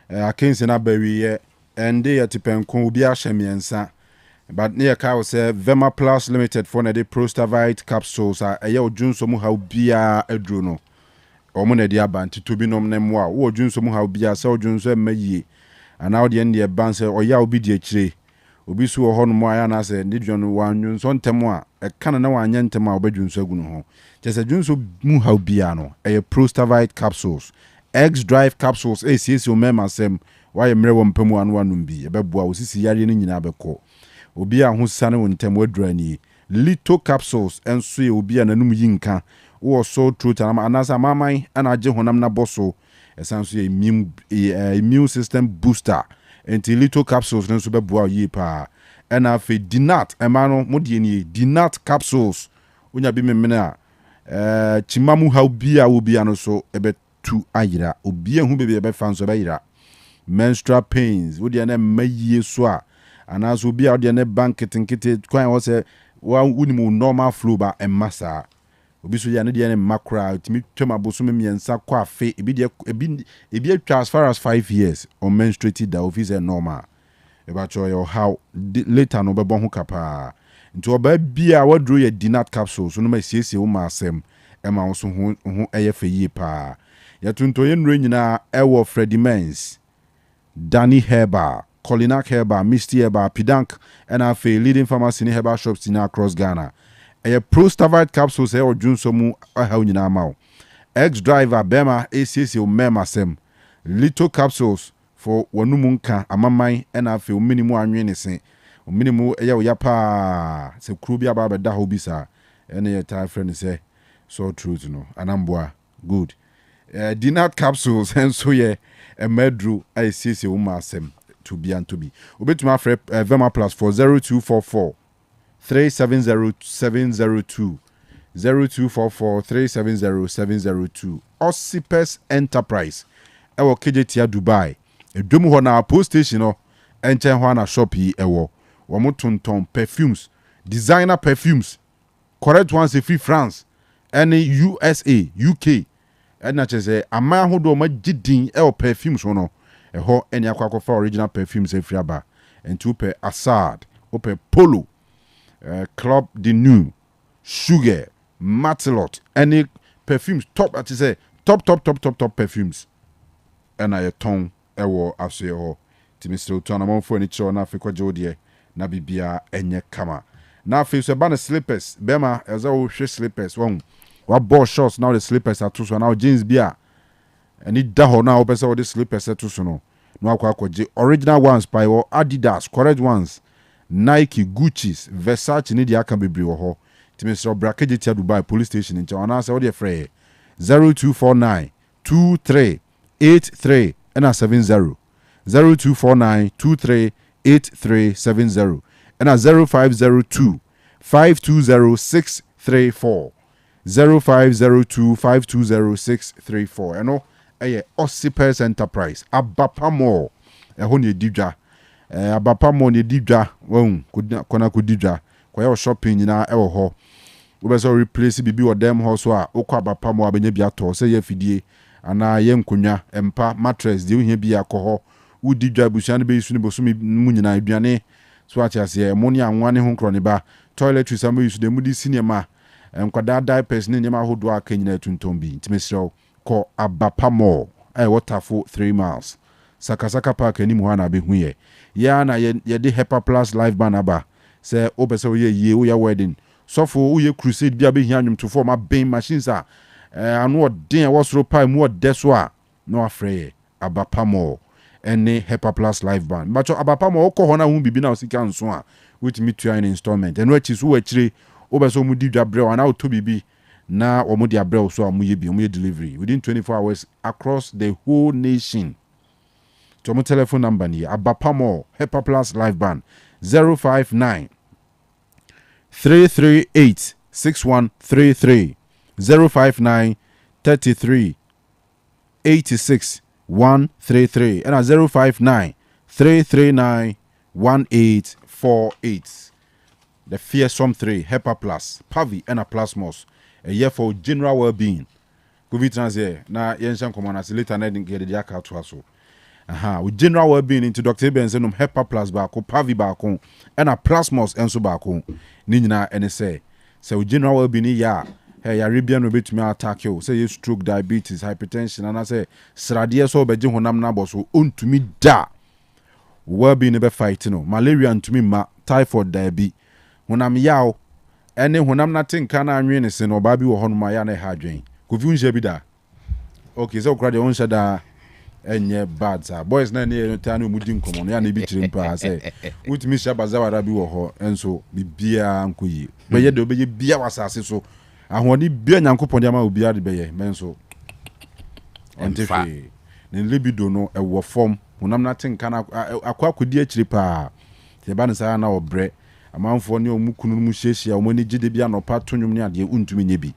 akensi na bawie and they atipenko obi ahemiensa but near cow say Vema Plus Limited for na the Prostavite capsules a ye odwunso mu ha bia aduro no omo na dia banti to bi nom nem wa wo odwunso mu ha bia se odwunso emayi ana odi en de ban se oya obi di akire obi su ho no mo aya na se ne dwon wanwunso ntem a e kan na wanya ntem a obadwunso agu no ho je dwunso mu ha bia no e Prostavite capsules X Drive capsules ACC o mema sem why mre wo mpamu anu anum bi e beboa osisi yare ni nyina beko obi a ho sane wontem wadurani Lito capsules enso ye obi a nanum yinka wo so truth anasa mamai ana age honam na boso esanso ye immune system booster enti Lito capsules nso beboa yi pa ena fe dinat emano modie ni dinat capsules onya bi memene a chimamu ha obi a no so ebe tu ayira obi hu bebe ebe fanso be yira menstrual pains wodi na mayie so a anaso obi a wodi na banketenkete kwan wo se wa unimu normal flow ba emasa obi so ya ne de na makra timi twema boso miensa kwa afe ebi atwa as far as 5 years on menstruated da office normal e ba cho yo how later no bebo ho kapa nti oba bia wadro ye dinat capsules no ma siesie wo ma asem e ma wo so ho eye fe yi pa ya tunto ye nro nyina e wo Freddy Mens Danny Herba Colinac Herba Misty Herba Pidank and a leading pharmacy in Herba shops in across Ghana a Prostavite capsules e odwunso mu ha nyina ma X Driver Bema ACC o mema sem Lito capsules for wanumunka amamai and a minimum anwene se o minimum e ya pa se kru bia ba da ho bisa ene ye ta friend say so truth no anamboa good dinat capsules and so ye a medru ACC o ma sem to be and to be obetuma frɛ Vema Plus for 0244 370702 0244 370702 Osipes Enterprise ewo KJT Dubai edwom ho na post station no enchen ho na shop yi ewo wo motonton perfumes designer perfumes correct ones free France any USA UK and chese ama hodo ma gidin ewo perfumes ho no eho eni akwa for original perfumes efriaba and two per Assad ope Polo Club de New Sugar Matilot any perfumes top at say top perfumes and I ton ewo afse ho timisto to na for any cho na afekwa jodie na bibia enye kama na afi so ba na slippers bema eza wo hwe slippers won wa ball shorts now the slippers are too so now jeans bia any da ho na opese wo the slippers to so no akwaje original ones by Adidas correct ones Nike Gucci's Versace ni dia kan bebre wo ho timisro brakeje tia Dubai police station in China say wo de frɛ 0249 2383 and 70 0249 238370 and 0502 520634 0502 520634 and Osipes Enterprise Abapamo ho ne didwa Abapamo ne didwa won kona kodidwa kwa shopping nyina e wo ho wo be so replace bibi wo dem ho so a okwa Abapamo abenya bi ato se ye fidie ana ye nkonwa empa mattress de ohia bi akọ wo didwa busuan be isu ne boso mu nyina aduane so achiase mo ne anwane ho nkro ne ba toiletries am isu de mu di sinema enkwada diapers ne nyama hodo aka nyina tuntom bi ntimesrew ko Abapamo Waterfall 3 miles Sakasaka Park ani mu ha na be hu ye ya na ye de Hepa Plus live band aba se obese ye wo ya wedding sofo wo ye crusade bia be hia nwum to form ben machines a anu den wosro pai mu odeso a no afre Abapamo ene Hepa Plus live band but Abapamo okọ ho na hu bibi na osika nso a with me to an installment eno achi so wachire obese mu di dwabre ana oto bibi na omudi abrel so amuye bi omuye delivery within 24 hours across the whole nation. To my telephone number ni Abapamo Hepa Plus live band 059 338 6133 059 33 86 133 and 059 339 1848. The fearsome 3 Hepa Plus Pavi and a Plasmos. A year for general well-being. Covid transit na yenshan common as later night get the aka to aso. with general well-being into Dr. Benzenum Hepa Plus baako Pavi baako and a Plasmos enso baako ni nyina ene say with general well-being ya hey Arabian no betumi attack you say you stroke diabetes hypertension and I say srade so beje honam na boso ontumi da well-being be fight no malaria ntumi ma typhoid diabetes honam yaw ene honam na tinka na anwe ne se no ba bi wo honum ya na ha adwen kofi unje bi da okay so kra de on shada enye bad sa boys na ne tanu mudi nkomo no ya na bi chirimpa say utimi shabaza wara bi wo ho enso bibia nkoyi be ye de obeye bia wasase so ahoni bia nyankopon dia ma obia de beye menso entefe ne libido no ewo form honam na tinka na akwa akodi akiri pa te ba ne sa na obre amanfo ne omukunu mu hyehia omoni gide bia no pa tonwum ne ade untumi nye bi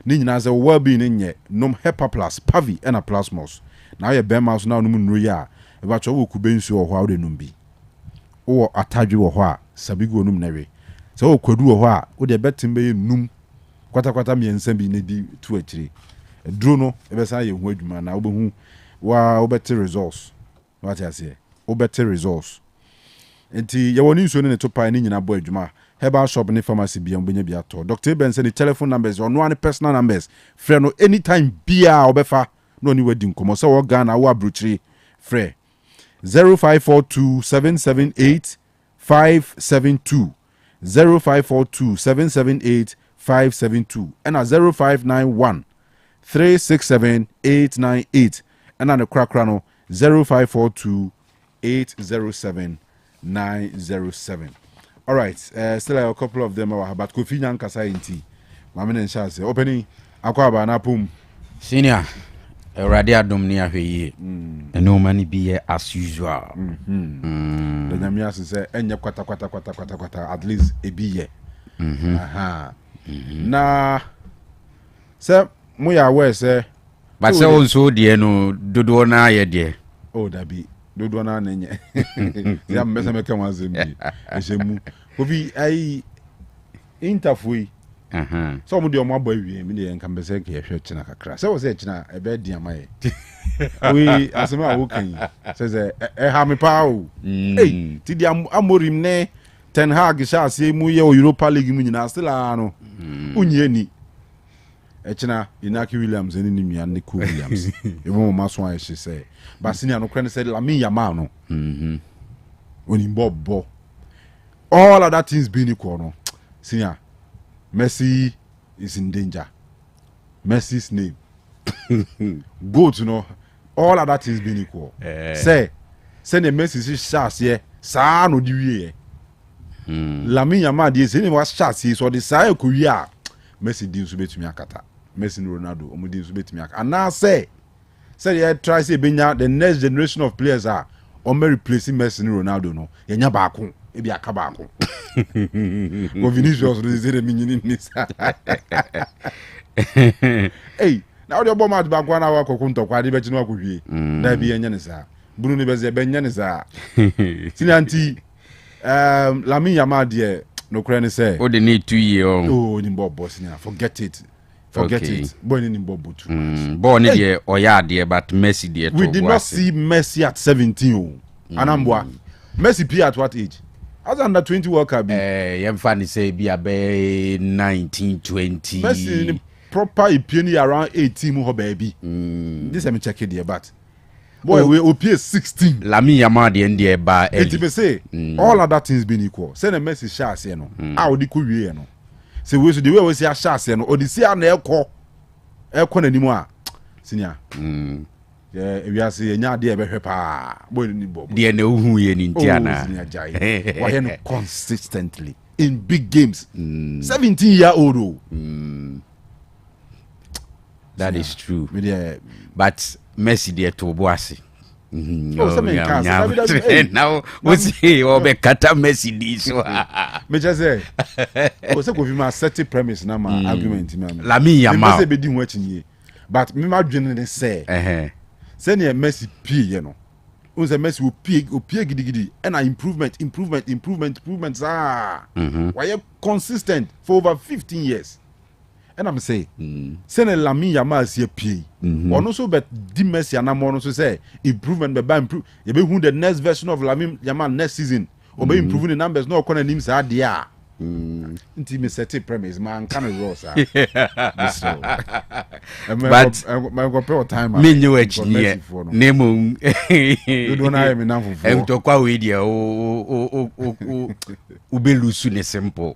ni nyina ze well-being nye nom Hepa Plus Pavi and a Plasmos na ye bema so na no mu nro ya e ba cho wo kubensu wo ho awde num bi wo atadwe wo ho a sabigu onum nawe so wo kwadu wo ho a wo de betim be num kwata miensa bi ne di tu akiri duro no e be sa ye hu adwuma na wo be hu wa wo better results what I say wo better results enti ye woni nso ne to pa ni nyina bo adwuma Herbal shop ni pharmacy bi ambenya bi ato Dr. Ben say the telephone numbers or no any personal numbers frɛ no anytime bia obefa no ni wadi nkomo so wo Ghana wo abrochiri frɛ 0542778572 0542778572 and 0591367898 and the crackra no 0542807907. All right, still a couple of them are but Kofi Nyankasa inti. Mama and Chance opening akwaba na pum. Senior Erade adom ni ahwe no mani be as usual. The Nyamia say enye kwata at least e be ye. Na say moya aware say but say also de no dodo na ye de. Oh that be dodo na nenye ya mmesa meka mazembi eshemu obi ai interfui so mo de omo abo awie mi de nka mbese ke hwe china kakra se wo se china e be dia mai we asema wo kan se ha me pa o eh ti di amorim ne Ten Hag sha se mu ye Europa League mu nyina still ano unye ni Echina Inaki Williams and Nimian Nico Williams. You won't mass why she say. But Senior no credit said Lami Yamano. When he Bob. All of that things being equal. No. Senior Messi is in danger. Messi's name. Go to know all of that things being equal. Say send a message shots here. Sa no diwie. Lami Yamadi say was shots so the side Korea. Messi din so betumi akata Messi and Ronaldo omo din so betumi akata and now say you try say benya the next generation of players are on replacing Messi and Ronaldo no yenya baako e bi aka baako go Vinicius do say the minyini this hey now the bomb match baako na wa kokunto kwa de be chino akohwie na bi yenya ne sa bunu ne be ze benya ne sa sinanti Lamine Yamal de no crane say oh they need 2 years oh ni boss now forget it boy ni bobo too much boy ni dey oya dey but Messi dey we did not see Messi at 17 anambwa Messi be at what age as under 20 World Cup yem fan say be about 19 20 Messi ni proper epie around 18 mo baby this am check it there but boy we opie 16 Lamine Yamal dey ndie ba early say all of that things being equal say the Messi share say no a odi ko wie no say we so the way we say share say no odi see na ekọ na nimu a senior we are say nya de e be hwe pa boy ni bob de na ohu ye ni ntia na why no consistently in big games 17-year-old that is true but Messi dey to boase now we see obe kata Messi di so me just say o se ko fi ma set premise na ma argument me Lamine Yamal me be di ho achinye but me ma dwene ne say say ne Messi pie ye no o se Messi o pie gidigidi and improvement why consistent for over 15 years and I'm say send a Lami Yama see a P or so but di Messi and I'm also say improvement by improve you be who the next version of Lami Yama next season or be improving the numbers no corner names are there. Inti me set a premise man kind of rosa. But my compare time me new edge name you don't have enough for em to kwa we dia o be lusu ne simple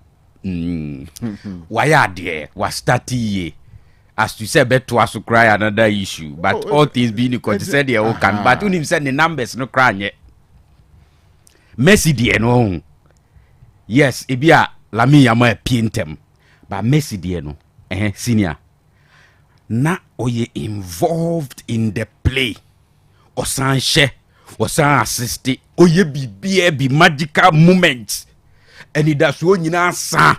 why are there was start ye as you said better to cry another issue but all things being equal said they all can but unim said the numbers no cry yet Messi die no yes ebia Lami Yama pientem but Messi die no senior na oye involved in the play osan share osan assist oye be magical moments and it does so nyina sa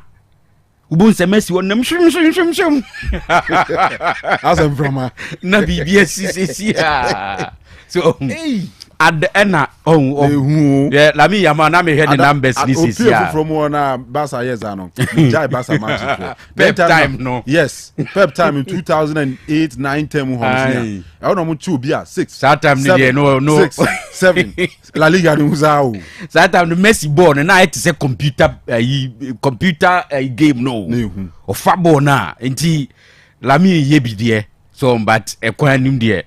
ubun se Messi wonam shim asem from na BBS so hey at the end yeah Lami Yama na me hear the numbers this is from one Barca years ano jai Barca match Pep time no yes Pep time in 2008 9 10 mu homes I don't know two bia 6 that time no 6 7 La Liga no uzao that time the Messi ball na it is a computer game no o fa ball na nti Lami ye bi there so but e kwan nim there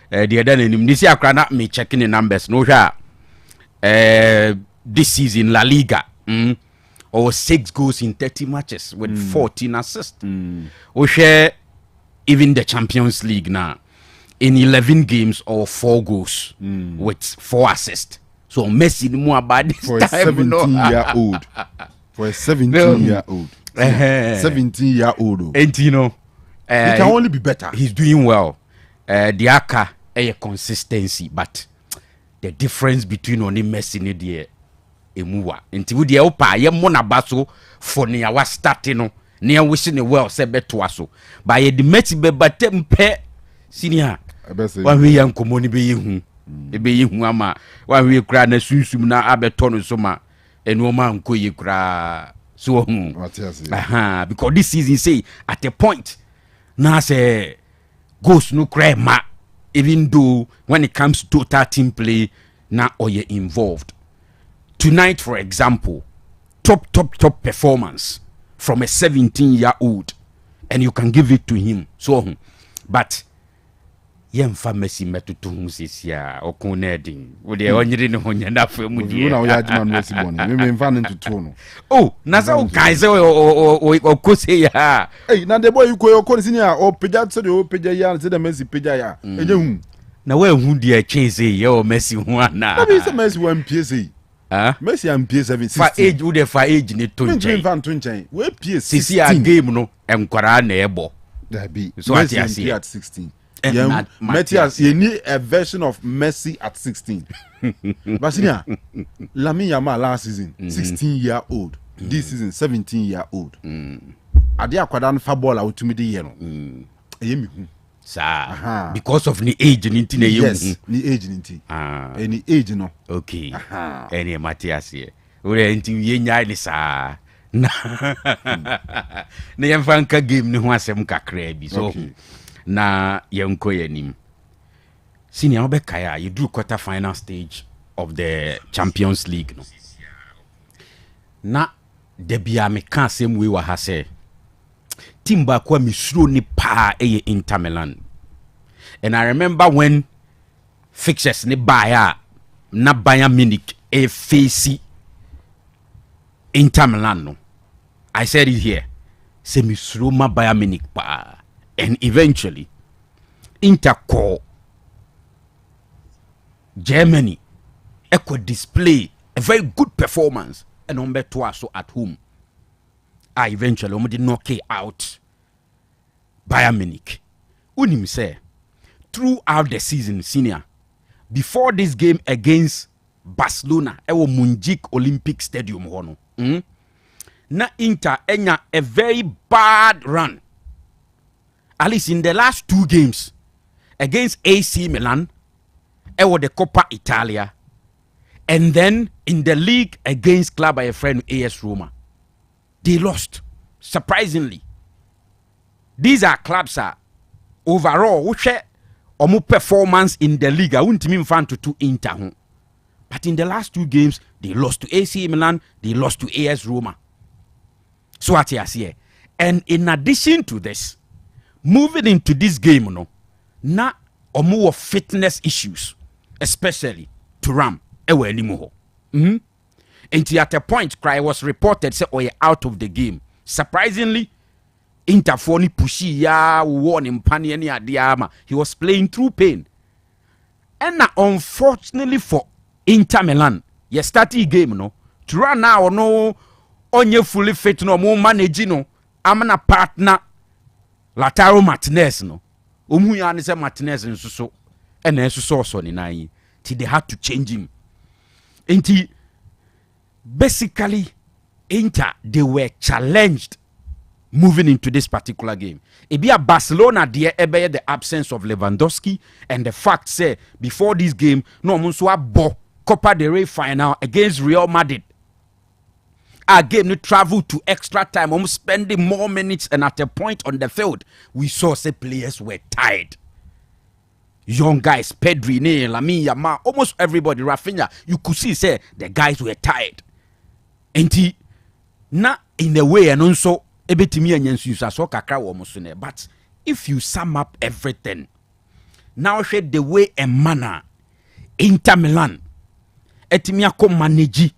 the other name this year me checking the numbers no this season La Liga or 6 goals in 30 matches with 14 assists or share even the Champions League now in 11 games or 4 goals with 4 assists so Messi more about this for time, a 17-year-old for a 17-year-old 17-year-old and you know he can only be better. He's doing well the aka a consistency but the difference between only Messi ni de emuwa nti wo de opa ye mo na baso for ne ya start no ne ya wish ne well se beto aso ba ye de Messi be batem pe senior wan we yan komoni be yehu e be yehu ama wan we kra na sunsum na abeto no so ma enu ma nko ye kra so hu because this season say at a point na say goes no cry ma even though when it comes to total team play now or you're involved tonight for example top performance from a 17-year-old and you can give it to him so but yemfa Messi metoto hu sesia okonedin wo de onyire ne honya na fa mu die na wo ya jima no Messi bon me mfa ne tutu no oh na sa o kan se o kose ya eh na de boy ko ko sini a o peja se de o peja ya se de Messi peja ya enye hu na we hu de chase ya o Messi hu ana na be se Messi wan pse Messi am pse 7 fa age wo de fa age ne to nchen mfa to nchen we pse sisi a game no enkwara na ebo that be so Messi at 16 yeah, Matthias, you need a version of Messi at 16. But see, Lami Yama last season, 16-year-old. This season, 17-year-old. Ade akwadan fa ball out to me the year no. Sir, because of the age ninti na yes, the age ninti. Any age no. Okay. Any Matthias here. Ore nti ye nya ni sa. Na yemfa nka game ni ho asem kakra bi so. Na yenko yanim senior obekaya you do quarter final stage of the Champions League no na debia me kan sem we wa ha say team ba kwa misuro ni pa Inter Milan and I remember when fixtures ni baya na Bayern Munich face Inter Milan no I said it here say misuro ma Bayern Munich pa. And eventually, Inter call Germany could display a very good performance and on bet so at home. I eventually did knock out Bayern Munich. Unim say throughout the season, senior, before this game against Barcelona, ewo Munjik Olympic Stadium hono. Na Inter enya a very bad run. At least in the last 2 games against AC Milan, ewo the Coppa Italia, and then in the league against club by a friend AS Roma, they lost surprisingly. these are clubs are overall which omu performance in the league. I wouldn't mean fan to Inter. But in the last 2 games, they lost to AC Milan, they lost to AS Roma. So what you see. And in addition to this, moving into this game, na omu fitness issues, especially Thuram ewe anymore. And at a point, cry was reported say oh, out of the game. Surprisingly, Interphone pushy ya won in pani adiama. He was playing through pain. And unfortunately for Inter Milan, you started game Thuram now no onye fully fit no mo manage no. Amana partner Lautaro Martinez no. Ya ni say Martinez nso so and nso so ni nai. They had to change him. And basically Inter they were challenged moving into this particular game. It be a Barcelona there the absence of Lewandowski and the fact say before this game no Munswa bo Copa del Rey final against Real Madrid. Our game no travel to extra time, almost spending more minutes, and at a point on the field we saw say players were tired. Young guys, Pedri, Lamine Yamal, almost everybody, Rafinha, you could see say the guys were tired. And na in a way and also ebetimi anyansusa so kakra wo musune. But if you sum up everything, now shade the way and manner Inter Milan etimi akọ manage,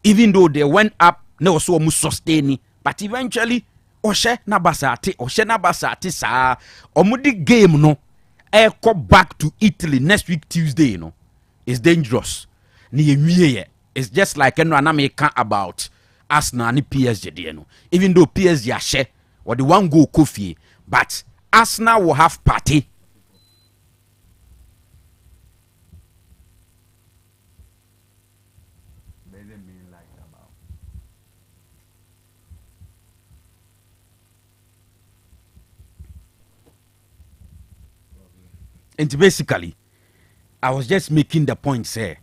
even though they went up, no also almost sustaining, but eventually Osei Nabasati sa omudi game no go back to Italy next week Tuesday is dangerous. It's just like American about Arsenal and PSG even though PSG are share or the one go Kofi, but Arsenal will have party. And basically, I was just making the point, say,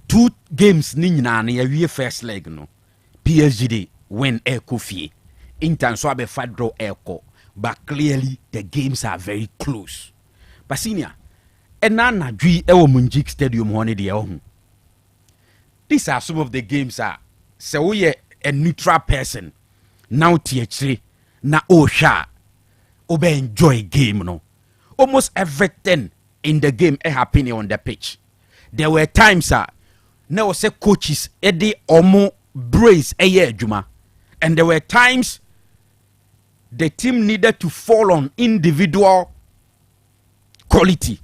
2 games na we first leg PSG win Kofi. Inter so abe fat draw but clearly the games are very close. But senior, and na dwi e wo Munjik Stadium hone de these are some of the games say we a neutral person now tie na sha obe enjoy game almost everything in the game happening on the pitch. There were times now say coaches edi omo brace juma, and there were times the team needed to fall on individual quality,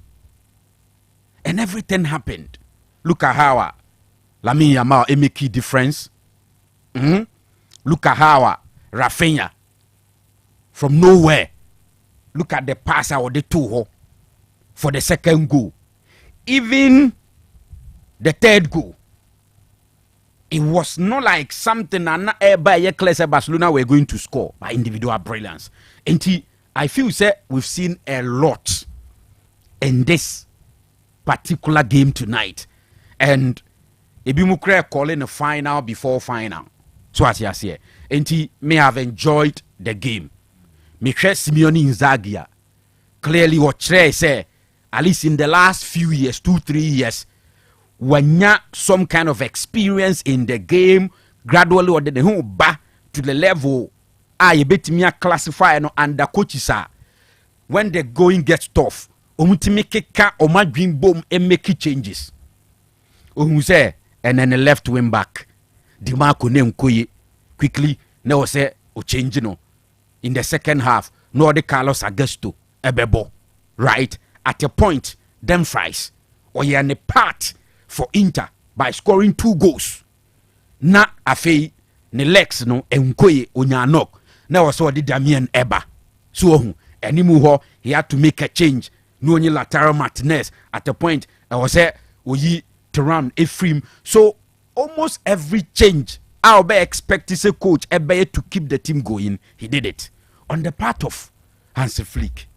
and everything happened. Look at how Lamine Yamal make key difference. Look at how Rafinha from nowhere. Look at the passer or the 2 for the second goal. Even the third goal, it was not like something by Barcelona were going to score by individual brilliance. And I feel we've seen a lot in this particular game tonight. And Ibimukre calling a final before final. So as you say, and he may have enjoyed the game. Mikel Simeone Inzaghi clearly what say at least in the last few years, 2-3 years, when you some kind of experience in the game, gradually or the whole back to the level I bet me classify under coaches when the going gets tough, omutimi or my dream boom and make changes. Say and then the left wing back, Dimarco name Koye quickly now say o change in the second half, no the Carlos Augusto Ebebo, right? At a point, them fries or you are part for Inter by scoring 2 goals. Na afei ne legs no enkoye onya knock. Na also the Damian Eba. So animu ho he had to make a change. No only Lautaro Martinez at a point I was say oyi Thuram Ephraim. So almost every change I'll be expecting a coach Ebe to keep the team going. He did it. On the part of Hansi Flick,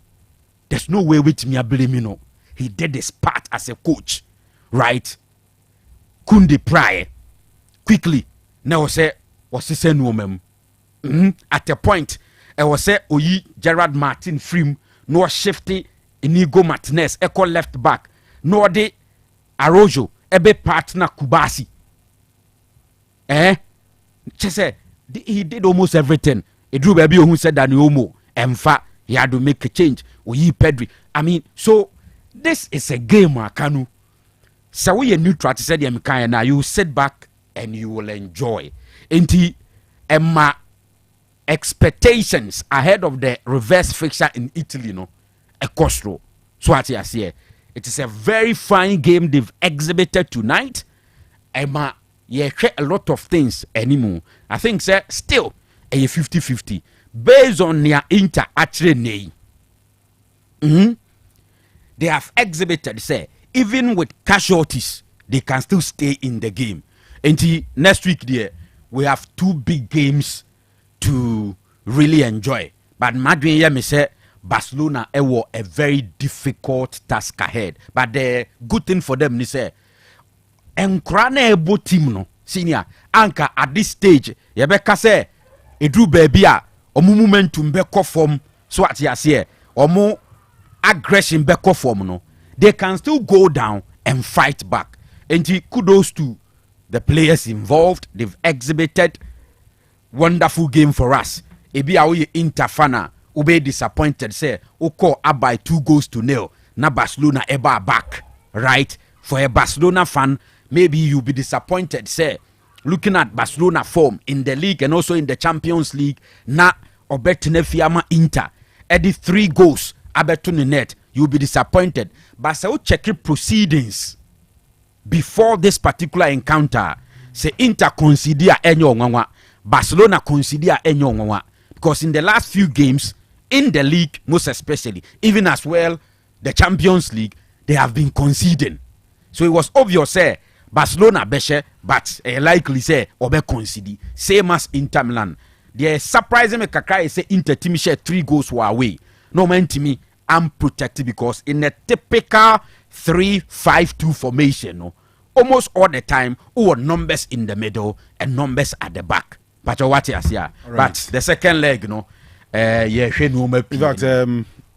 there's no way with me I blame he did his part as a coach, right? Kunde Praye quickly now say was the same woman at a point was say oyi Gerard Martin Frim no shifty Inigo Martinez echo left back no de Arojo ebe partner Kubasi say he did almost everything. It drew baby who said that Omo Emfa he had to make a change. Oyi Pedri. I mean, so this is a game, Kanu. So we a neutral to say the now you sit back and you will enjoy. Inti Emma expectations ahead of the reverse fixture in Italy, no, a costro. So what I say, it is a very fine game they've exhibited tonight. Emma, yeah, a lot of things anymore. I think, sir, still a 50-50 based on their Inter actually. They have exhibited, say, even with casualties, they can still stay in the game. And next week, there we have 2 big games to really enjoy. But Madrid, me say Barcelona was a very difficult task ahead. But the good thing for them is say, Enkrane team no senior anka at this stage. Yebeka say, Edru baby omu momentum beko form. So what you say, omu aggression beko form no. They can still go down and fight back. And kudos to the players involved. They've exhibited wonderful game for us. Ebi awo Interfana ube disappointed say oko abai 2-0 na Barcelona eba back, right? For a Barcelona fan, maybe you'll be disappointed say looking at Barcelona form in the league and also in the Champions League na obetine fiama Inter edi 3 goals abetune net, you'll be disappointed. But so check proceedings before this particular encounter. Say Inter consider enyo ngwa, Barcelona consider enyo ngwa, because in the last few games in the league, most especially, even as well the Champions League, they have been conceding. So it was obvious say Barcelona beshe, but likely say obe concede same as Inter Milan. The surprising me kakra say Inter team share 3 goals were away. No man to me, I'm protected because in a typical 3-5-2 formation, no, almost all the time, numbers in the middle and numbers at the back. But what you see, but the second leg, no, in fact,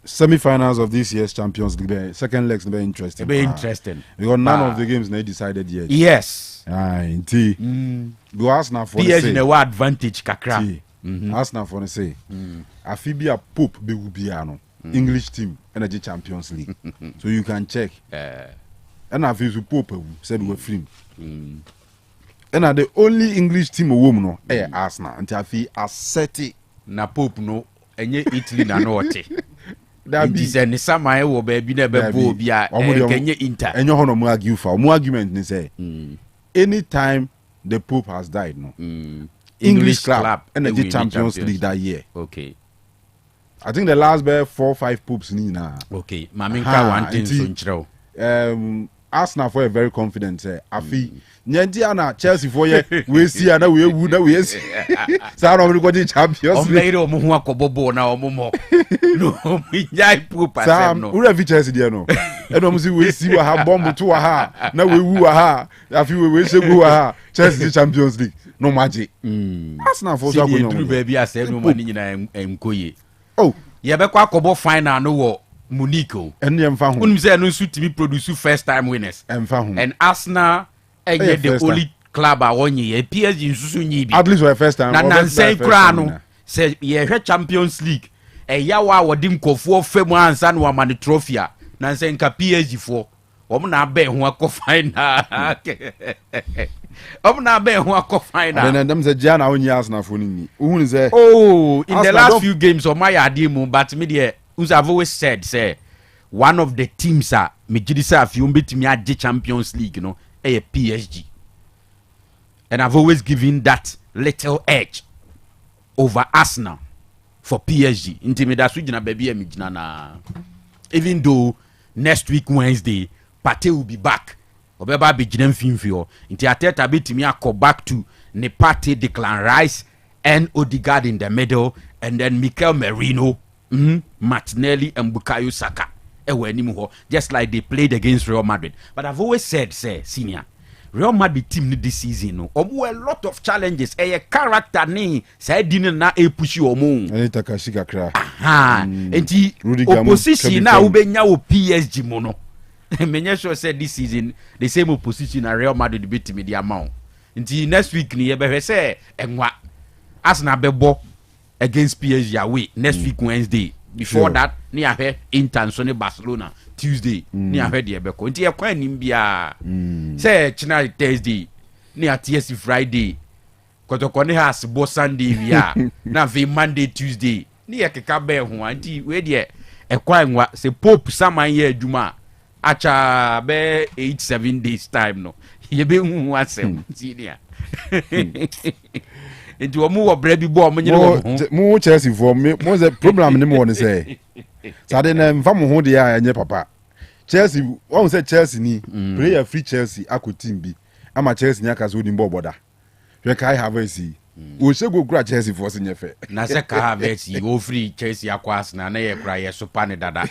semi-finals of this year's Champions League, second legs very interesting. Very interesting because none of the games they decided yet. Yes. Indeed. Go Arsenal for the say. PSG advantage kakra. Arsenal for the say. Afibia Pope be Ubiano. English team energy Champions League. So you can check. And I feel Pope said we're free. And the only English team of woman no Arsenal until I feel asset na Pope no enye Italy na no ote. That be say ni sama e wo ba bi na be bo bia kenye Inter. Enyo hono mo argue for. Mo argument ni say anytime the Pope has died no. English club energy Champions League that year. Okay. I think the last 4-5 Popes ni na. Okay. Maminka one thing so nchiro. Arsenal for a very confident say afi nyanti ana Chelsea for ye we see ana we wu na we see sa na we go the Champions League o mo hu akobobo na o mo mo no mi jai Pope asem no we have Chelsea there no e no mo see we see wa ha bomb to wa ha na we wu wa ha afi we say go wa ha Chelsea Champions League no magic Arsenal for so go no baby asem no mani nyina enkoye oh ye be kwa akobo final no wo Munico and Yamfa who say no suit to be produce first time winners and Arsenal the only club I won ye PSG nsusu nyi bi at least for the first time na say kra no say ye hwe Champions League yawa wodi nkofo fam ansa no amane trophy na say nka PSG fo wo na ba ho akọ final na ba ho akọ final then them say Jana onyi Arsenal fo ni who say in the last few games of my adimu but me there I've always said, say, one of the teams are Mijidisa if you beat me at the Champions League, you know, a PSG. And I've always given that little edge over Arsenal for PSG. Intimidation, baby, even though next week, Wednesday, Pate will be back. Obeba be Jinem Finfio. Inti Ateta beat me a back to Nepate, Declan Rice, and Odegaard in the middle, and then Mikel Merino. Martinelli and Bukayo Saka just like they played against Real Madrid. But I've always said, say, senior, Real Madrid team this season no omo a lot of challenges a character ni say di na e push omo ani Takashi kakra enti opposition na wo benya wo PSG mo no menye sure say this season the same opposition na Real Madrid beat me the amount enti next week ni e be hwe say enwa Arsenal bebo against PSG away next week Wednesday. Before that, ni ahwe Inter Barcelona Tuesday. Ni ahwe de ebeko. Nti ekwan nim bia. Say China Thursday, ni TSC Friday. Kotoko ni has bo Sunday bia. Na ve Monday Tuesday. Ni ekeka be ho anti we de ekwan wa se Pope saman ye adwuma. Acha be 8-7 days time no. Ye be hu asem ti dia. Enti wo mu wo bra bi bo mo nyere wo mu Chelsea for me mo the problem ni mo ne say sade na mfa mo ho de ya anye papa Chelsea won say Chelsea ni player free Chelsea akotim bi ama Chelsea nya ka so ni mbo boda we kai have see wo shego kura Chelsea for se nyefe na se ka have see wo free Chelsea akwa Arsenal na ye kura ye super ne dada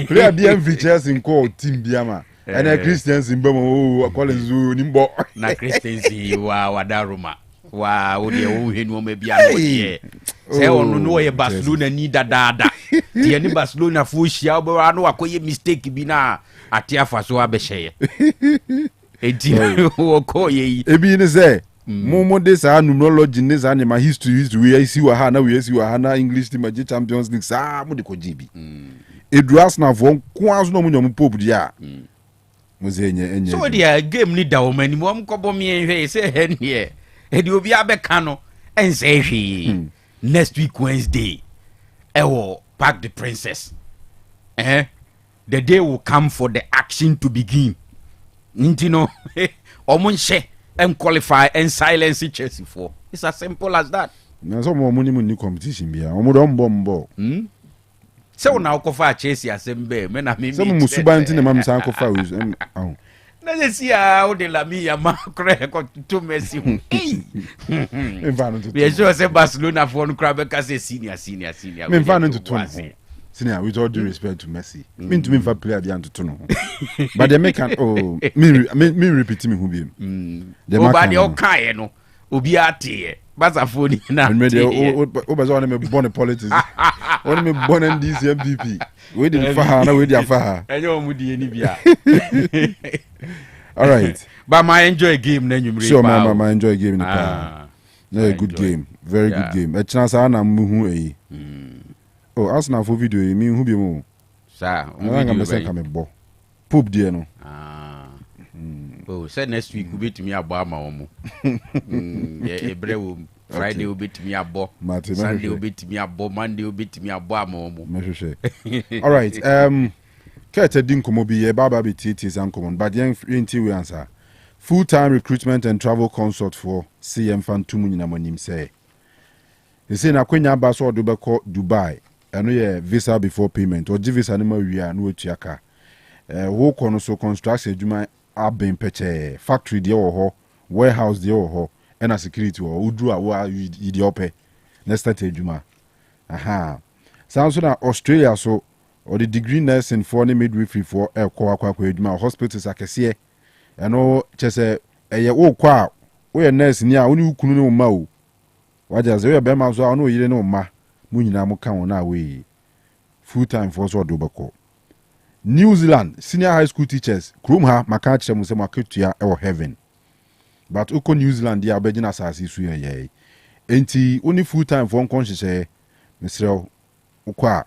player bi free Chelsea nko team bi ama and Christians in Bomo Collins Nimbo na Christians wa wadaruma wa odi o henu me bia no ye say onu no ye Barcelona ni dada tie ni Barcelona fu hia obo anu akoye mistake bi na atia faso abehye enti wo ko ye ebi ni say mo de sa numerology ni sa ni ma history we see wa ha na we see wa ha na English team je Champions League sa mo de ko jibi edu Arsenal vo ko aso no mo nyom Pope dia muzenye so dia game ni da o mani mo mkobo mi enhwe se he ne e di obi abeka no ense hwe next week Wednesday ewo Park the Princess the day will come for the action to begin nintino omo nche and qualify and silence Chelsea for it's as simple as that na so mo ni mu competition bia omo do mbo se una okofa Chelsea asembe me na me se mu suba nti na mam san kofa ahun na se sia o de la mi ya ma kre ko to Messi hu be sure se Barcelona for no kra be ka se senior me fa no to senior with all due respect to Messi me to me fa player bi anto no but they make me repeat me hu bi the man ba de o kan no obi ate Basafoni na o bazo na me born politics on me born NDC MPP we dey fa na we dey fa enyo mu die ni bia all right but my enjoy game na nyumre sure my enjoy game ni pa na good game very good game e chana sa na mu hu oh Arsenal for video mi hu bi mu sa o nga me se ka me bo Pope die no oh say next week we betimi abo ama omo ebre wo Friday we betimi abo Sunday we betimi abo Monday we betimi abo ama omo mehwehwe all right kete din komo bi ye baba bi titi san komo but yen free we answer full-time recruitment and travel consult for CM fan tumu nyina manim say they say na kwenya ba so do be ko Dubai eno ye visa before payment or visa na ma wia na otuaka wo kono so construction adwuma abin peche factory de wo warehouse de wo and a security wo udru a wo yidi ope na start adwuma sounds na Australia so or the degree nursing for any midwifery for kwa adwuma hospitals akese eno chese eye wo kwa wo ye nurse ni a woni ukunu ne ma o waja ze we be ma so a no yire ne ma mu nyina mu kan wona we full time for so do bako New Zealand senior high school teachers krom ha maka kire mu se maketua e wo heaven but uko New Zealand dia obegina asase su ye enti oni full time for nkon hyehyɛ mesrɛ ukwa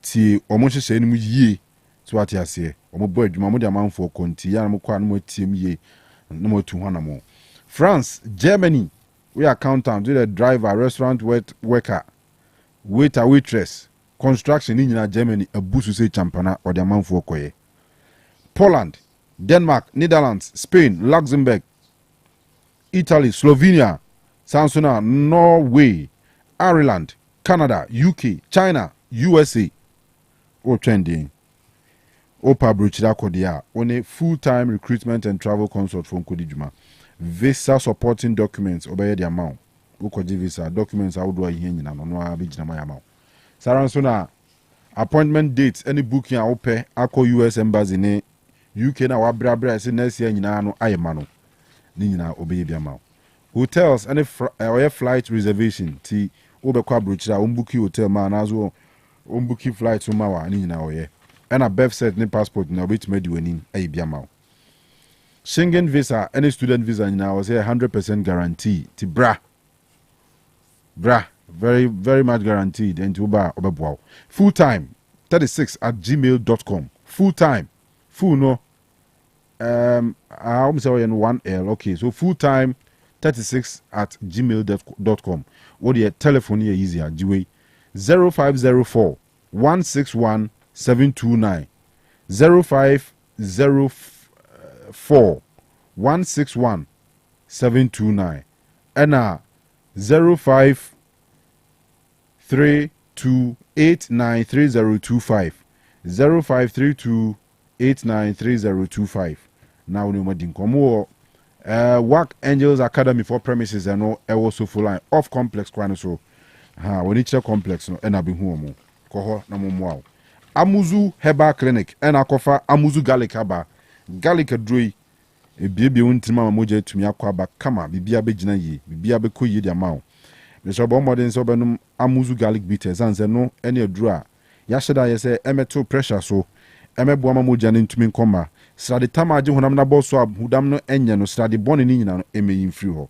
ti omo hyehyɛ ni mu yie so ati ase omo bo adwuma mo de amanfo konti ya mo kwa no mo tiem yie no mo tu hona mo France Germany we accountant do the driver restaurant worker waiter waitress construction in Germany abusu say champana or the amanfo koye Poland Denmark Netherlands Spain Luxembourg Italy Slovenia Sansona Norway Ireland Canada UK China USA o trending opa brochira kodia on full-time recruitment and travel consult from Kodijuma visa supporting documents obey the amount ukoji visa documents how do I hear nyina no abigina my amount Saransona appointment dates any booking a ope akọ US embassy ne UK na wabra se next year nyina no ayema no ni nyina obeye bia ma hotels and flight reservation ti obekwa abrochira ombuki hotel ma na zo ombuki flight ma wa ni nyina oye and birth set ni passport na obetime di wani ayi bia ma Schengen visa any student visa nyina was 100% guarantee ti bra very very much guaranteed and uba obebwa full time 36@gmail.com full time full no I almost say 1L okay so full time 36@gmail.com what the telephone here easier giwe 0504 161 729 0504 161 729 and 0532893025 0532893025 now no madin komo Work Angels Academy for premises and no also full line off complex kwan so ha woni kire complex no na be hu omo koho na mo Amuzu Herbal Clinic and akofa Amuzu Garlic Haba Garlic adroi ebiebie wontima moja tumi akwaba kama bibia begina yi bibia be koyi dia mawo me so bo modern so benum Amuzu Garlic bitters anze no ene adru a ya sheda ye se emeto pressure so emebo ama moja ne ntumi nkoma srade tamaje honam na boso abudam no enye no srade bone ni nyina no emeyin free ho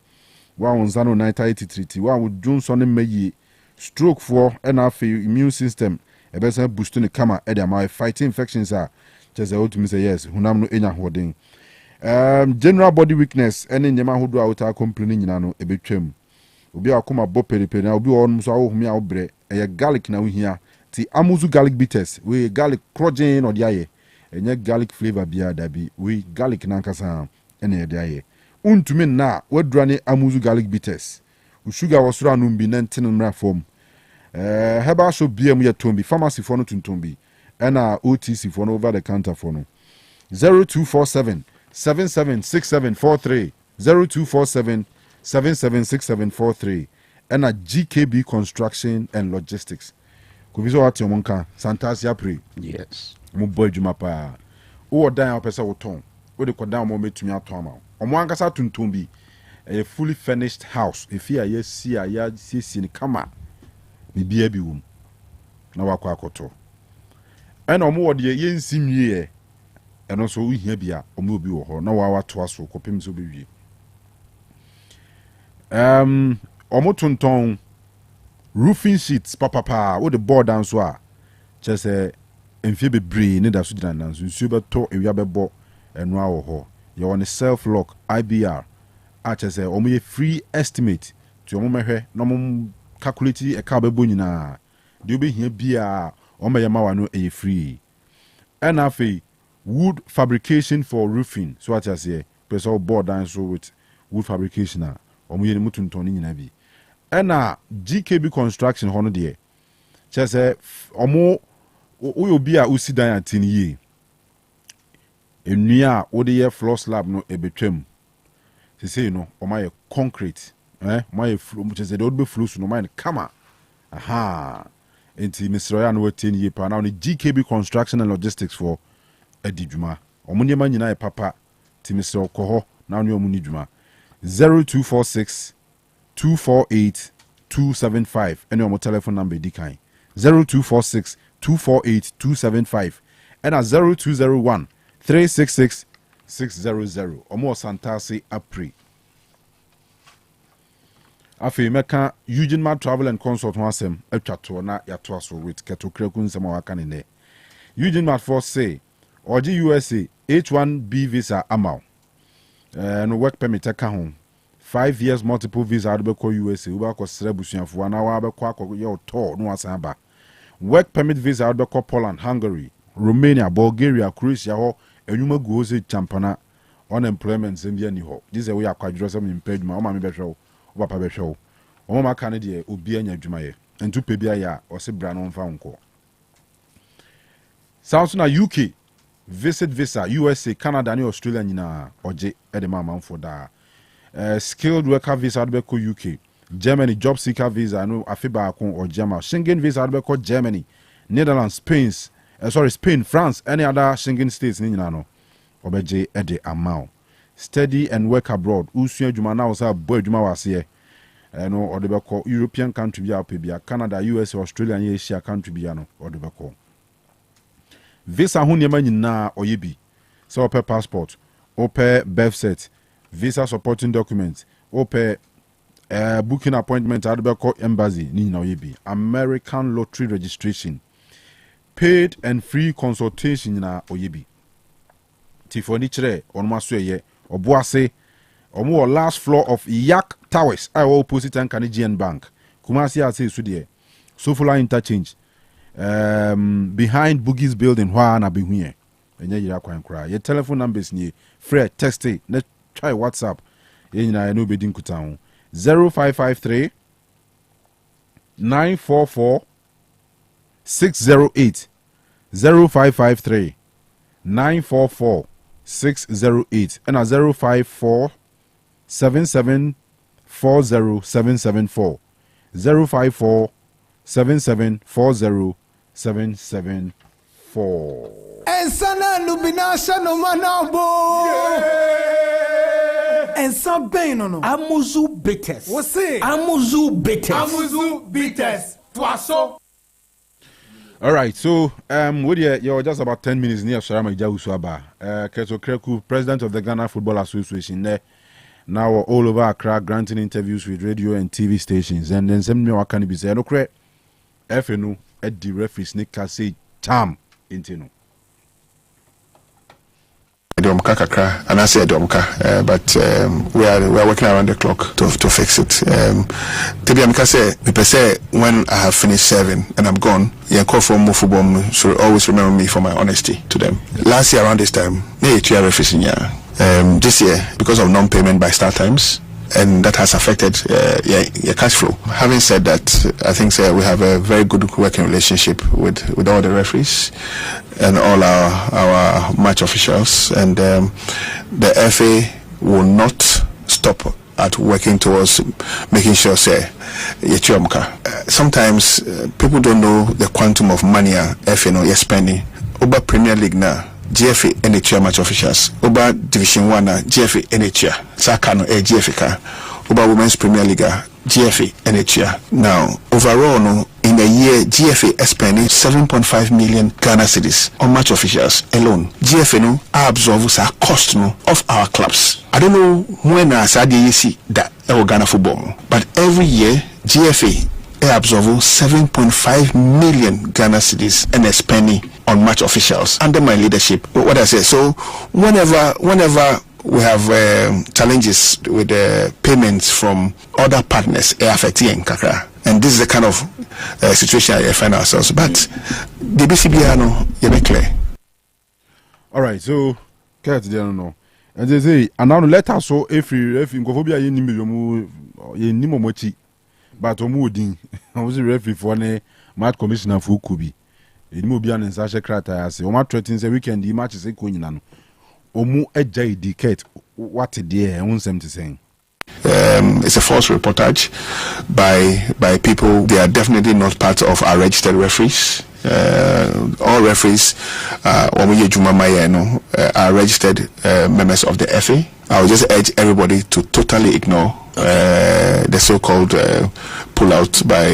wa wonza no 983 wa wo Johnson meyi stroke for and afi immune system ebesa boost ne kama e dia ma fight infections a chese otumi say yes honam no enya hoden general body weakness ene nyema hodo a wota complain nyina no ebetwam obi akoma bo periperi na obi won so ahohumi a obre eye garlic na wohia ti Amuzu garlic bitters we garlic crogen no dia ye enye garlic flavor bia dabi we garlic nankasa ene dia ye untumi na wadura ne Amuzu garlic bitters sugar wasura no bi na ntene mra fom heba so bia mu ya tombi pharmacy for no tuntombi ena OTC for no over the counter for no 0247 776743 0247 776743 ena GKB Construction and Logistics kuviso wati omonka Santasia pre yes mo boy djuma pa wo dan opese wo ton wo de kodan mo metumi aton ma omo ankasa tuntum bi a fully furnished house efi a si a ya si ni kama bibia bi wom na wakwa akoto ena omo wo de yensi nwie eno so wo hia bia omo obi wo ho na wa to aso kopem so bewie omo tunton roofing sheets papa wo the board down so a chese emfie bebre ne da so gina nan so nsuo beto ewia bebo eno a wo ho ye on self lock IBR a chese omo ye free estimate to omo mehwe no omo calculate e ka bebo nyina de obi hia bia omo ye mawa no e free and afi wood fabrication for roofing so what I say person board down so with wood fabrication a omo ye ne mutunton nyina bi ena GKB Construction hono de chese omo obi a usidan atin yi enua wo de ye floor slab no ebetwam sese no omaye concrete omaye floor chese de odbe floor so no omaye kama aha enti Mr. Oya no watin yi pa na GKB Construction and Logistics for adidwuma omo nyema nyina e papa ti Mr. Okoho na no omo ni dwuma 0246 248 275 and your telephone number dikai 0246 248 275 and a 0201 366 600 or more Santasi Apri. Afi meka Eugene Mad Travel and Consult wasem etwato na yatoaso with ketokrekun sama wakanene. Eugene Mad for say Oji USA H1B visa amount. No work permit aka home. 5 years multiple visa adbeko USA uba ko srebusuafo na wa abeko akọ ye to no asan ba work permit visa adbeko Poland, Hungary, Romania, Bulgaria, Croatia ho enwuma go se champana unemployment zambia ni ho this we akwadro sem impeduma o ma me behwe o papa behwe o ma ka ne de obi anya adwuma ye entu pe bia ya o se bra no mfa nko South na UK visit visa USA, Canada and Australia nyina oje e de ma manfo da skilled worker visa adbeko UK, Germany job seeker visa no afiba akon or Germany Schengen visa adbeko Germany, Netherlands, Spain, France, any other Schengen states ni nyina no obeje ede amount. Study and work abroad. Usua adwuma na osa boy adwuma wase no odebeko European country bia opebia Canada, US, Australia and Asia country bia no odebeko. Visa ho niema nyina oyebi. So ope passport, ope birth cert, visa supporting documents, ope booking appointment adebeko embassy ni nyina oyebi. American lottery registration, paid and free consultation nyina oyebi. Tifoni chere onmaso ye oboase omo last floor of Yak Towers I will opposite and Canadian Bank Kumasi ase su de Sofula interchange behind Boogie's building hwa na be hu ye enye yira kwan kra ye telephone numbers ni free text na try WhatsApp ye nyina no be din kuta ho 0553 944 608 0553 944 608 and a 054 7740774 054 7740774 and sana lubinasha no manabo and some pain no Amuzu bitters. What's it? Amuzu bitters. Amuzu bitters. Twaso. All right, so you're just about 10 minutes near Sharama Jawuswaba. Keto Kreku, president of the Ghana Football Association, there now all over Accra granting interviews with radio and TV stations. And then some more can be said, okay, FNU at the referee Nick say Tam Intino. Domka kakra, and I say Domka, but we are working around the clock to fix it. Tibiamka say, when I have finished serving and I'm gone, you call for more football should always remember me for my honesty to them. Last year around this time, this year, because of non-payment by start times, and that has affected your cash flow. Having said that, I think we have a very good working relationship with all the referees and all our match officials, and the FA will not stop at working towards making sure sometimes people don't know the quantum of money FA no you're spending over Premier League now. GFA NHL match officials over Division 1 GFA NHL Kanu GFA over Women's Premier League GFA NHL. Now overall no, in a year GFA is spending 7.5 million Ghana cedis on match officials alone. GFA no absorbs our cost no of our clubs. I don't know when I see that Ghana football, but every year GFA absorb 7.5 million Ghana cedis and spending on match officials under my leadership. What I say, so whenever we have challenges with the payments from other partners, affecting Kakra, and this is the kind of situation I find ourselves. But the BCBR no, you be clear. All right, so Kurt, they don't know, and they say, and now let us so if you go for ye ni mochi, but omudin, I was a referee for ne match commissioner for Kubi. Imu bia ne nsa krata ase o ma threaten say weekend the match say ko nyina no omu agya indicate what there unsem to saying it's a false reportage by people. They are definitely not part of our registered referees. All referees are registered members of the FA. I would just urge everybody to totally ignore the so-called pull-out by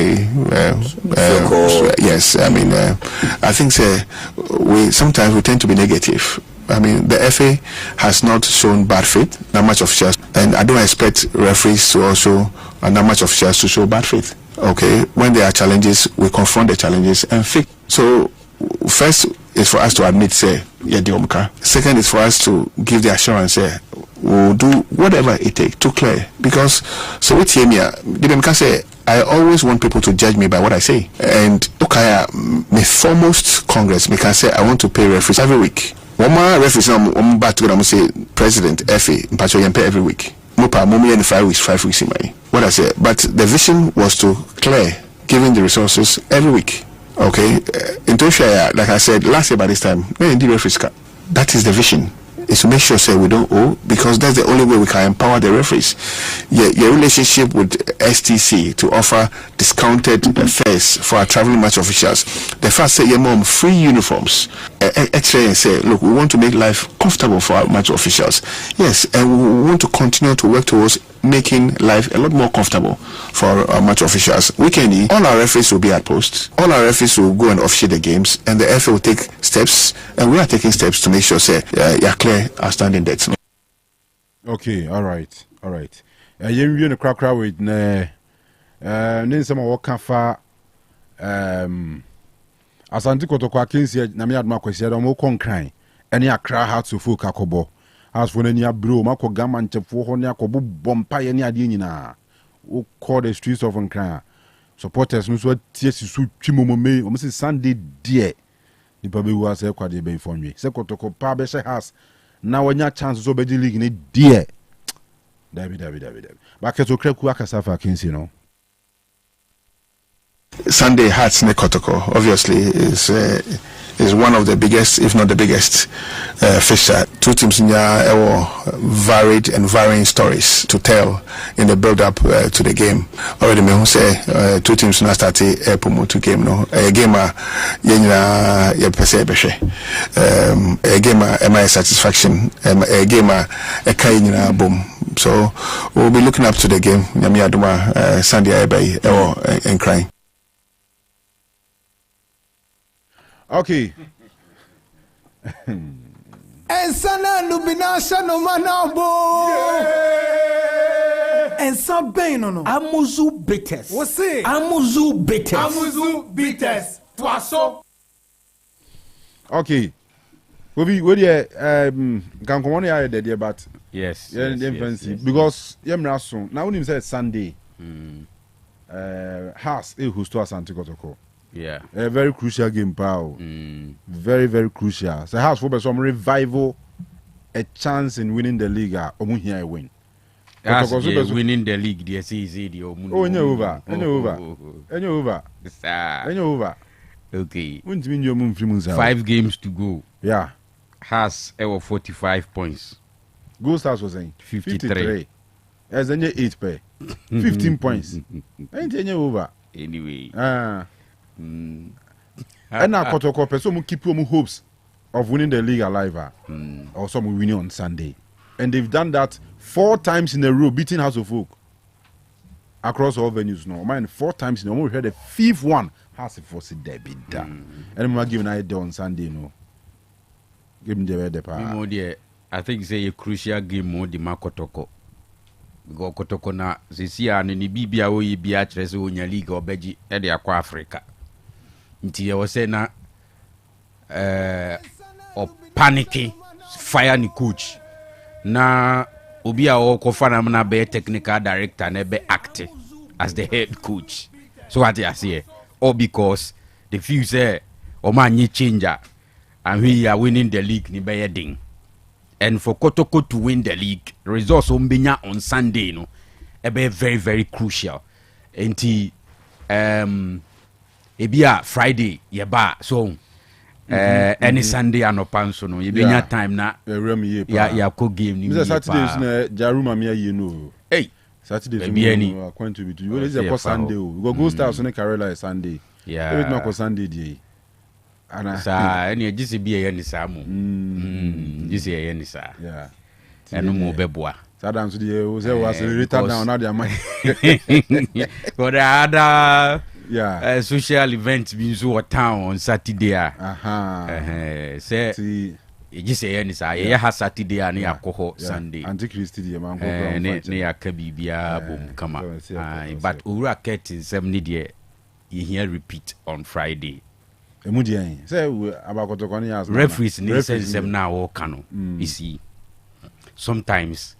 yes. I mean, I think we sometimes tend to be negative. I mean, the FA has not shown bad faith, not much officials, and I don't expect referees to also, and not much officials to show bad faith. Okay, when there are challenges, we confront the challenges and fix. So, first is for us to admit, second is for us to give the assurance, we'll do whatever it takes to clear. Because, so with Yemia, say, I always want people to judge me by what I say. And, okay, my foremost Congress, me can say, I want to pay referees every week. One more referees, I'm back to what I'm say, President, FA, Mpacho, pay every week. Mopa, mommy, and 5 weeks in my. What I say, but the vision was to clear, giving the resources every week. Okay, in Tosha, like I said last year by this time, that is the vision. Is to make sure we don't owe, because that's the only way we can empower the referees. Your relationship with STC to offer discounted fares for our traveling match officials. The first say your mom free uniforms X-ray and say, look, we want to make life comfortable for our match officials. Yes, and we want to continue to work towards making life a lot more comfortable for our match officials. Weekendly, all our referees will be at post. All our referees will go and officiate the games, and the FA will take steps, and we are taking steps to make sure, you're clear outstanding debts. Okay, all right. You the crack with then some work for Asante Kotoko Akinsi na me adma kwesi da mo konkran ene akra heart to folk akobo as for any bro mako gama nchefo ho ne akobo bompa ye ne ade nyina wo call the streets of Nkran supporters no so tie sisu twimomome o mse Sunday die ni pa be wa se kwade be fonwe se Kotoko pa be she house na wanya chance so be di league ni die David ba keto kreku akasa fa Akinsi no Sunday Hearts Nekotoko obviously is one of the biggest, if not the biggest, fisher. Two teams in varied and varying stories to tell in the build-up to the game. Already, me say two teams now started promote to game. No, a game ye pese beshe. A game my satisfaction. A game a kainina boom. So we'll be looking up to the game. Nyami aduma Sunday Ebay and crying. Okay. And sana lubinasha no manabo. And some pain no. Amuzu bitters. What's it? Amuzu bitters. Amuzu bitters. Twaso. Okay. We can come on here there, but yes, because Yemrason now when you say Sunday, has a who's to Asante Kotoko. Yeah, a very crucial game, pal. Very, very crucial. So, house for some revival, a chance in winning the league. Here win. Winning the league. The easy. Oh, any over. Okay. 5 games to go. Yeah. Has 45 points. Goal stars was saying 53. As any 8 pay. 15 points. Ain't any over. Anyway. And now Kotoko person keep your hopes of winning the league alive or some winning on Sunday. And they've done that 4 times in a row, beating House of Folk across all venues now. Man, 4 times in a row. We heard the 5th one has a force debit. And I'm giving an idea on Sunday, no. Give me the power. I think say a crucial game more the Makotoko. Go Kotoko na Zisia and ni Bibia o Yibia Tres Unya League or Beji Eddie Aqua Africa. Nti ya wase na o panicky fire ni coach na obi a o kofana na be technical director na be acting as the head coach. So what you say? All because the few say o man ye changer and we are winning the league ni be ding. And for Kotoko to win the league, results on Sunday no be very, very crucial. Nti ebia Friday yeba so any Sunday anopanso no yebenya time na ya ko game ni Saturdays na Jaruma me you know. Hey, Saturday to going to be to you is a Sunday we go start on Carolina Sunday. Yeah. Every time Sunday dey. Ana sa any gisi bi e ni sa mo. Gisi e ni sa. Yeah. Eno mo beboa. Sadam so dey o say was later down now their mind. For the other yeah social events being so town on Saturday say you say any say ya Saturday and ya koho Sunday anti-Christ dey man go ne ya ka bibia bom kama but ura curtain 70 dey you hear repeat on Friday emu dey say abakotoko ni as referees ni say sem na wo Kanu you see sometimes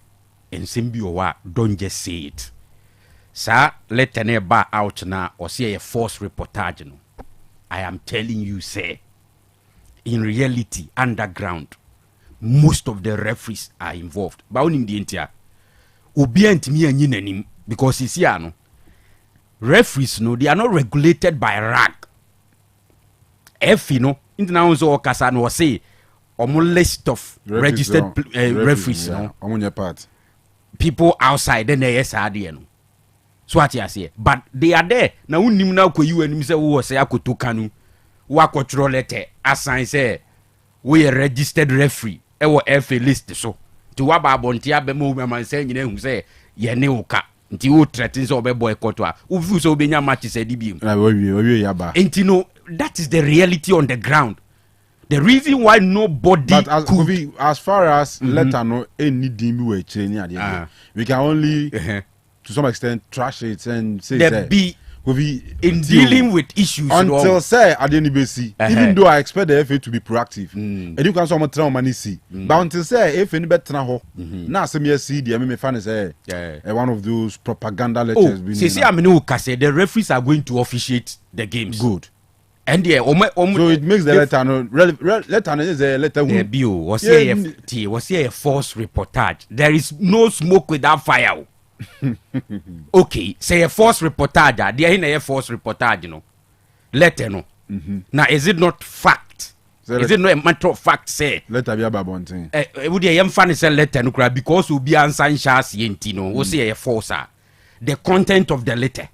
in Simbiowa don't just say it. Sir, let any bar out now or say a false reportage. No. I am telling you, sir, in reality, underground, most of the referees are involved. But in the entire, obedient me and you because it's here, no. Referees, no, they are not regulated by RAG. If you know, international Kassan was say, on list of registered referees, no, on your part. People outside, then they are no. So what you say, but they are there. Now unim na ko you and me say wo say Akoto Kanu. Wa control letter assign say we a registered referee ewo FA list so to wa ba bontia be mo man say nyina hu say ye ne oka nti wo threaten so be boycott a wo fu so be nya match say di biem we ya ba nti no that is the reality on the ground. The reason why nobody but as far as letter no any dim we chire we can only to some extent trash it and say there be in dealing with issues until say adenibesi even though I expect the FA to be proactive and you can some try money see but until say FA ni betra ho na asem ya see the me fan say one of those propaganda letters see amene uka say the referees are going to officiate the games good and so it makes the letter no letter is a letter there be was here a false reportage. There is no smoke without fire. Okay, say a false reportage. There in a false reportage, letter no. Now is it not fact? Is it not a matter of fact? Say letter be about one thing. Would you fan say letter no cry because we be answer shas yentino. We say a false. The content of the letter.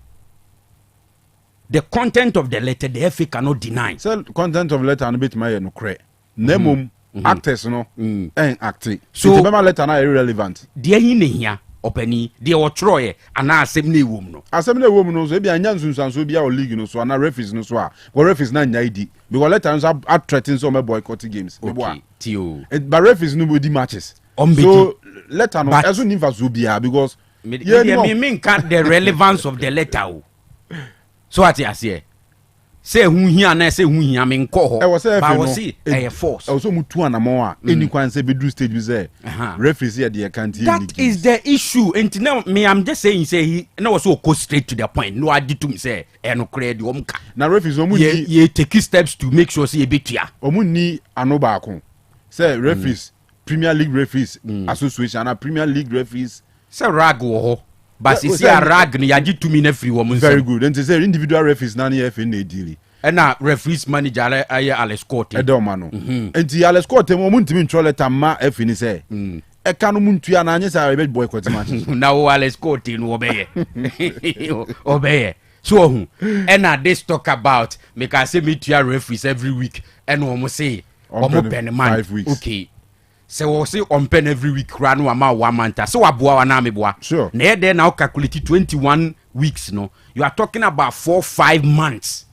The content of the letter, the FA cannot deny. So content of letter and bit my no cre. Nemum actors no and acting. So remember letter na irrelevant. There in here openi there or Troy and assembly woman no. Assembly woman no so be anya nsunsan so be our league no so na referees no so a. Go referees na nya ID. Because letters are threatening some boycott games. Okay. Tio. But referees no body matches. So letter no also need for bia because me can't the relevance of the letter. So what you say who here na say who here me nko ho but was see a force also mutu anamo a any kwan say be do stage we say referees here they can't hear. That is the issue and now me I'm just saying say he na was so go straight to the point no adi to me say e no credit wo mka na referees omu ye take steps to make sure say e betua omu ni anoba ko say referees Premier League referees association and Premier League referees say rag wo ho. But see a rag ni yaji 2 minutes free woman. Very good. And to say individual referees na ni FA na deal. And now referees manager aye Alex Court. Edomano. And the Alex Court mo muntimi ntrole tamma FA ni say. E kanu muntu ya na anye say be boycott match. Now Alex Court no obeye. Obeye. So and now this talk about make I say meet your referees every week and we say omo pen man. 5 weeks. Okay. So we say on pen every week run ama 1 month. So aboa wa na meboa. Sure. Na there now calculate 21 weeks no. You are talking about 4-5 months.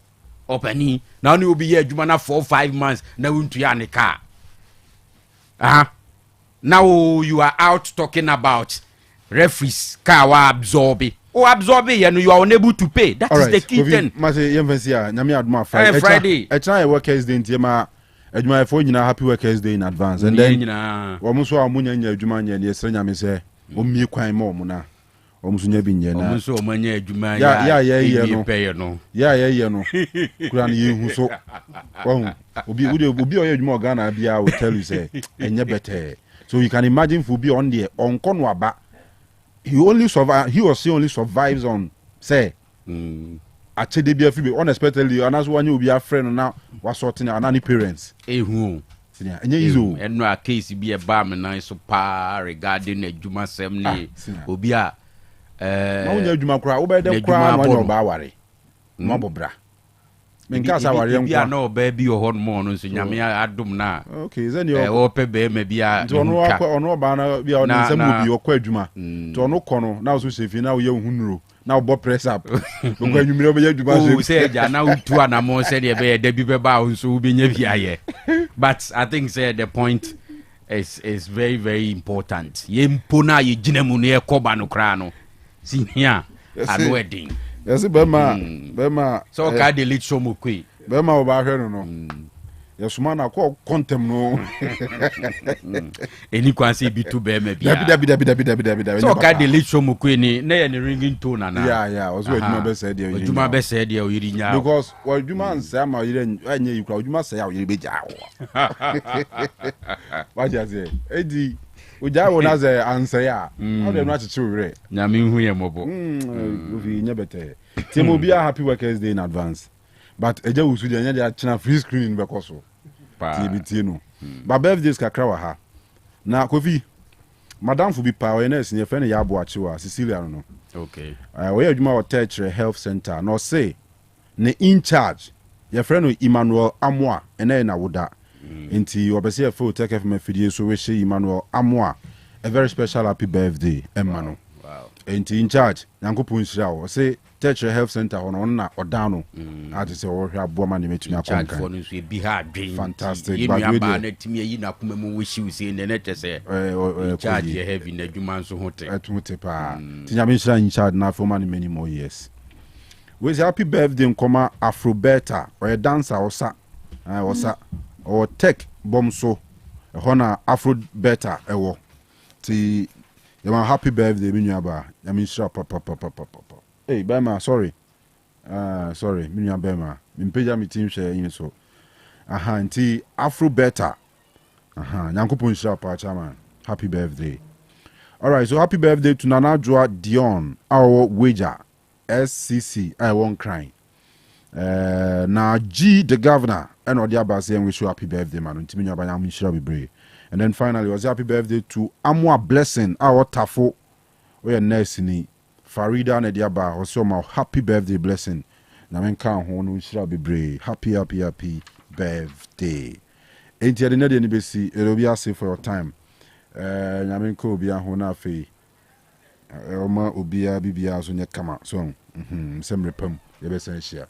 Openi. Now you will be here adwuma na 4-5 months na wuntu ya ne car. Now you are out talking about referees car wa absorb. Absorb it and you are unable to pay. That is the key thing. Mase yemfensia nyame aduma Friday. E try workers day ntiema adwuma for nyina happy workers day in advance and then wo so amunya nya adwuma nya ne yesre nyame se o mi kwan ma omo na o so nya bi nya na o so omanya adwuma ya ye no kura na yehu so obi oye adwuma Ghana bia will tell you say enye better. So you can imagine for be on there on kono aba he or she only survives on say actually be a few unexpectedly and as one you be a friend now was sorting out any parents who and no case be a bar man so pa regarding a juma semni obia no juma cry over them cry no ba ware no bobra menka sa ware bia no baby o hon mo no so nyame adom na okay then you o pe be me bia ono ba na bia o nsem obi o kwa adwuma to ono kono na so sefi na wo ye hunuro now bo press up because you me be adwuma say ja na utu anamo say de be da bi be ba so be nya bia ye. But I think say the point is very very important. Ye mpona ye ginemu no ye koba no kra no see here an wedding. Yes, Bema. So ka delete show mo kwe. Bema oba hwe no. Yes man akọ contem no. Eni kwanse bi to be ma bia. Dabi. So ka delete show mo kwe ni na ye ringing tone na. Yeah, ozo adwuma be say there. Adwuma be say there o yiri nya. Because adwuma ansa ma yire anya yikra adwuma say ya yire be ja wo. What you say? Edi uja wo na ze answer ya. How dem na chichi wure. Na me hu ye mobo. Ovi nya better. Timo be happy workers day in advance. But eja wusu de nya de achina free screening be koso. TBT no. But birthdays kakra wa ha. Na Kofi Madam fu bi pa we na esinye fe ne ya abo achi wa Cecilia no. Okay. We adwuma Otec Health Center no say ne in charge. Your friend Emmanuel Amwa ena na woda. Inti obese for Otec FM fidie so we she Emmanuel Amoa. A very special happy birthday, Emmanuel. Wow. Inti in charge, Yankopun Shao. Say Tetra Health Center on or down. At is or have woman you met me charge for us we be hard dream. Fantastic. But we ban to me you kume wish you say in the net say charge you have in the Juman so hotel. At Mutepa. Tinyamisha in charge now for many more years. With happy birthday in comma Afroberta or a dancer or sa or tech bomb so a honor Afroberta ewo. Ti you want happy birthday minyaba. Yamisha papa. Hey Bema, sorry. Sorry, minya Bema. Mimpeja mi team share in so. Nti Afroberta. Nyankopon shira pa chairman. Happy birthday. All right, so happy birthday to Nana Joa Dion, our wager. SCC, I won't cry. Now G the governor and all the other saying wish you happy birthday, man. Until you sure be brave. And then finally was happy birthday to Amwa Blessing, our Tafo. We are nursing Farida and Diaba also my happy birthday blessing. Now men can't hold sure be brave. Happy birthday. Ain't you the NBC? It'll be a safe for your time. Nyamenko be a hona fe. Oma obia bibia so nye kama so sem repam ye be san share